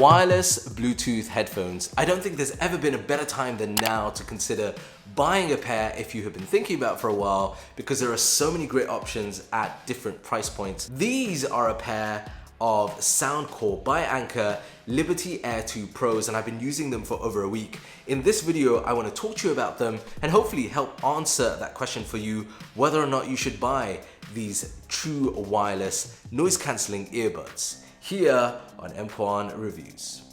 Wireless Bluetooth headphones. I don't think there's ever been a better time than now to consider buying a pair if you have been thinking about it for a while, because there are so many great options at different price points. These are a pair of Soundcore by Anker Liberty Air 2 Pros, and I've been using them for over a week. In this video, I want to talk to you about them and hopefully help answer that question for you, whether or not you should buy these true wireless noise cancelling earbuds, here on EMKWAN Reviews.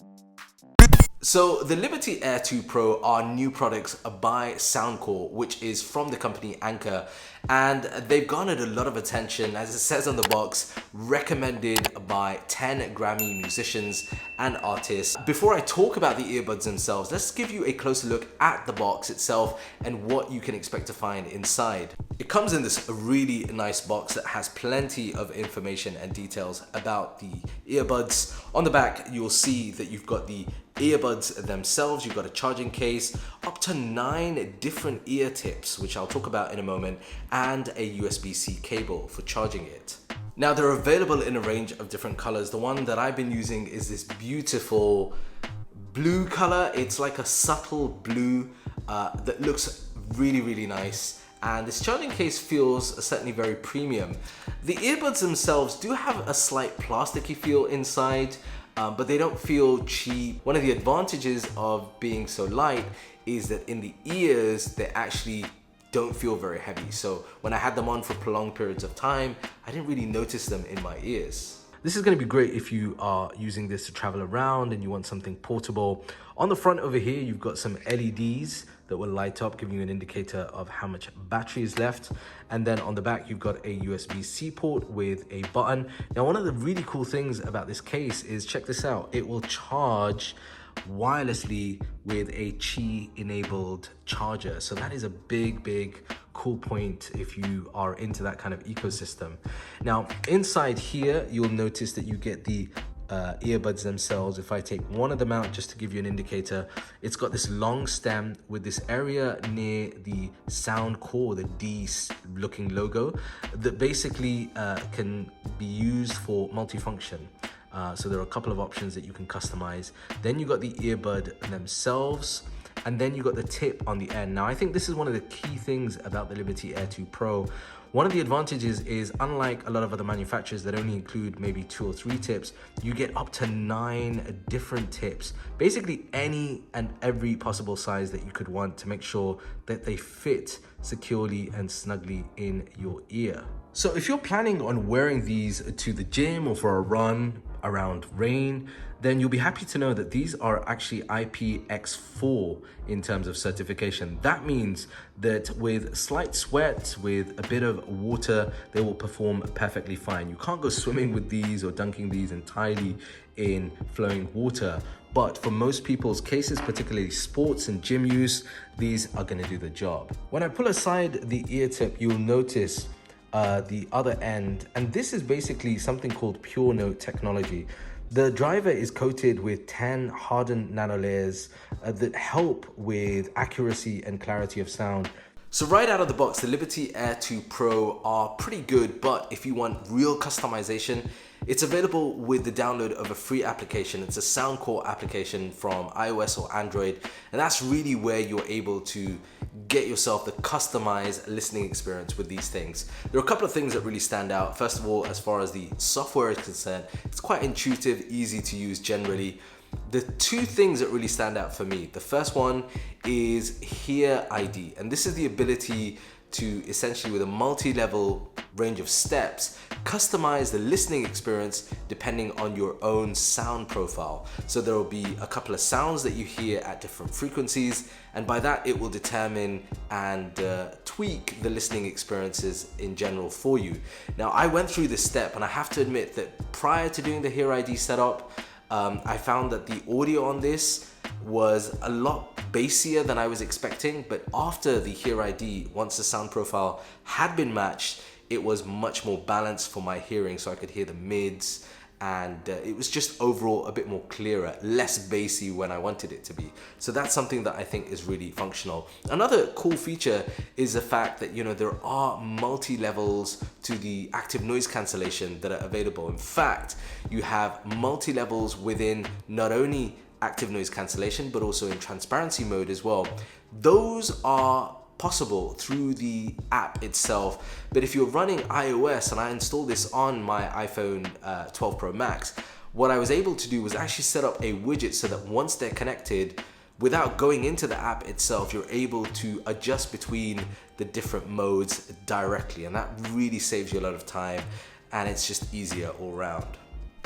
So the Liberty Air 2 Pro are new products by Soundcore, which is from the company Anker, and they've garnered a lot of attention, as it says on the box, recommended by 10 Grammy musicians and artists. Before I talk about the earbuds themselves, let's give you a closer look at the box itself and what you can expect to find inside. It comes in this really nice box that has plenty of information and details about the earbuds. On the back, you'll see that you've got the earbuds themselves, you've got a charging case, up to 9 different ear tips, which I'll talk about in a moment, and a USB-C cable for charging it. Now, they're available in a range of different colors. The one that I've been using is this beautiful blue color. It's like a subtle blue that looks really, really nice. And this charging case feels certainly very premium. The earbuds themselves do have a slight plasticky feel inside, but they don't feel cheap. One of the advantages of being so light is that in the ears, they actually don't feel very heavy. So when I had them on for prolonged periods of time, I didn't really notice them in my ears. This is going to be great if you are using this to travel around and you want something portable. On the front over here, you've got some LEDs that will light up, giving you an indicator of how much battery is left. And then on the back, you've got a USB-C port with a button. Now, one of the really cool things about this case is, check this out, it will charge wirelessly with a Qi-enabled charger. So that is a big cool point if you are into that kind of ecosystem. Now, inside here, you'll notice that you get the earbuds themselves. If I take one of them out just to give you an indicator, it's got this long stem with this area near the Soundcore, the D looking logo, that basically can be used for multifunction. So there are a couple of options that you can customize. Then you got the earbud themselves, and then you got the tip on the end. Now, I think this is one of the key things about the Liberty Air 2 Pro. One of the advantages is, unlike a lot of other manufacturers that only include maybe 2 or 3 tips, you get up to 9 different tips, basically any and every possible size that you could want, to make sure that they fit securely and snugly in your ear. So if you're planning on wearing these to the gym or for a run around rain, then you'll be happy to know that these are actually IPX4 in terms of certification. That means that with slight sweat, with a bit of water, they will perform perfectly fine. You can't go swimming with these or dunking these entirely in flowing water. But for most people's cases, particularly sports and gym use, these are gonna do the job. When I pull aside the ear tip, you'll notice the other end, and this is basically something called Pure Note technology. The driver is coated with 10 hardened nanolayers that help with accuracy and clarity of sound. So right out of the box, the Liberty Air 2 Pro are pretty good, but if you want real customization, it's available with the download of a free application. It's a Soundcore application from iOS or Android, and that's really where you're able to get yourself the customized listening experience with these things. There are a couple of things that really stand out. First of all, as far as the software is concerned, it's quite intuitive, easy to use generally. The 2 things that really stand out for me, the first one is Hear ID, and this is the ability to essentially, with a multi-level range of steps, customize the listening experience depending on your own sound profile. So there will be a couple of sounds that you hear at different frequencies, and by that it will determine and tweak the listening experiences in general for you. Now, I went through this step, and I have to admit that prior to doing the Hear ID setup, I found that the audio on this was a lot bassier than I was expecting, but after the Hear ID, once the sound profile had been matched, it was much more balanced for my hearing, so I could hear the mids and it was just overall a bit more clearer, less bassy when I wanted it to be. So that's something that I think is really functional. Another cool feature is the fact that, you know, there are multi-levels to the active noise cancellation that are available. In fact, you have multi-levels within not only active noise cancellation, but also in transparency mode as well. Those are possible through the app itself, but if you're running iOS, and I installed this on my iPhone 12 Pro Max, what I was able to do was actually set up a widget so that once they're connected, without going into the app itself, you're able to adjust between the different modes directly, and that really saves you a lot of time, and it's just easier all around.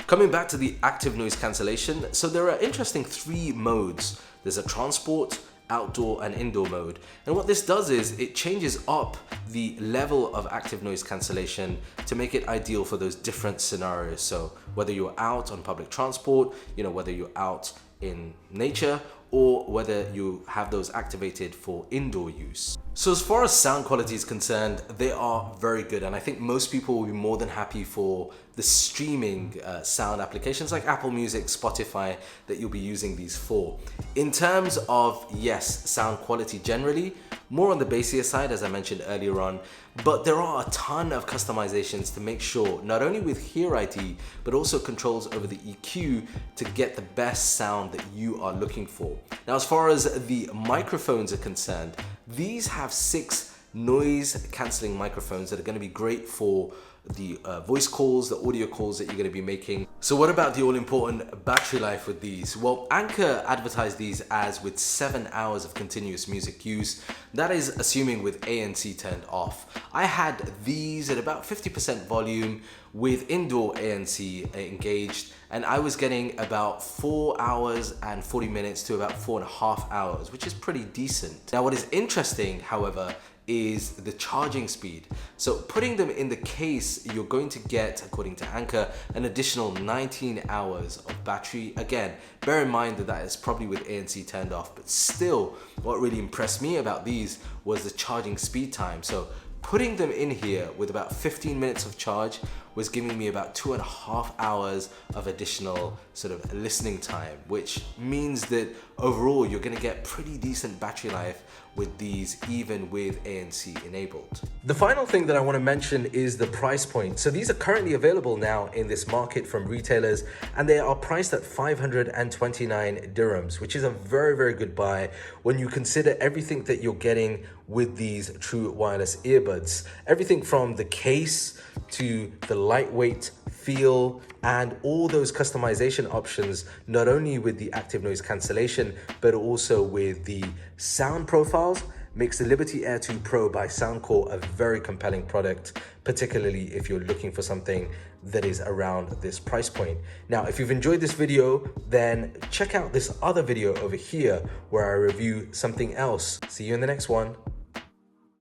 Coming back to the active noise cancellation, so there are interesting 3 modes. There's a transport, outdoor and indoor mode, and what this does is it changes up the level of active noise cancellation to make it ideal for those different scenarios. So whether you're out on public transport, you know, whether you're out in nature, or whether you have those activated for indoor use. So as far as sound quality is concerned, they are very good, and I think most people will be more than happy for the streaming sound applications like Apple Music, Spotify, that you'll be using these for. In terms of, yes, sound quality generally, more on the bassier side, as I mentioned earlier on, but there are a ton of customizations to make sure, not only with Hear ID, but also controls over the EQ to get the best sound that you are looking for. Now, as far as the microphones are concerned, these have 6 noise cancelling microphones that are going to be great for the voice calls, the audio calls that you're going to be making. So what about the all-important battery life with these? Well, Anchor advertised these as with 7 hours of continuous music use. That is assuming with ANC turned off. I had these at about 50% volume with indoor ANC engaged, and I was getting about 4 hours and 40 minutes to about 4.5 hours, which is pretty decent. Now, what is interesting, however, is the charging speed. So putting them in the case, you're going to get, according to Anchor, an additional 19 hours of battery. Again, bear in mind that that is probably with ANC turned off, but still, what really impressed me about these was the charging speed time. So putting them in here with about 15 minutes of charge was giving me about 2.5 hours of additional sort of listening time, which means that overall you're gonna get pretty decent battery life with these, even with ANC enabled. The final thing that I want to mention is the price point. So these are currently available now in this market from retailers, and they are priced at 529 dirhams, which is a very, very good buy when you consider everything that you're getting with these true wireless earbuds. Everything from the case to the lightweight feel and all those customization options, not only with the active noise cancellation, but also with the sound profiles, makes the Liberty Air 2 Pro by Soundcore a very compelling product, particularly if you're looking for something that is around this price point. Now, if you've enjoyed this video, then check out this other video over here where I review something else. See you in the next one.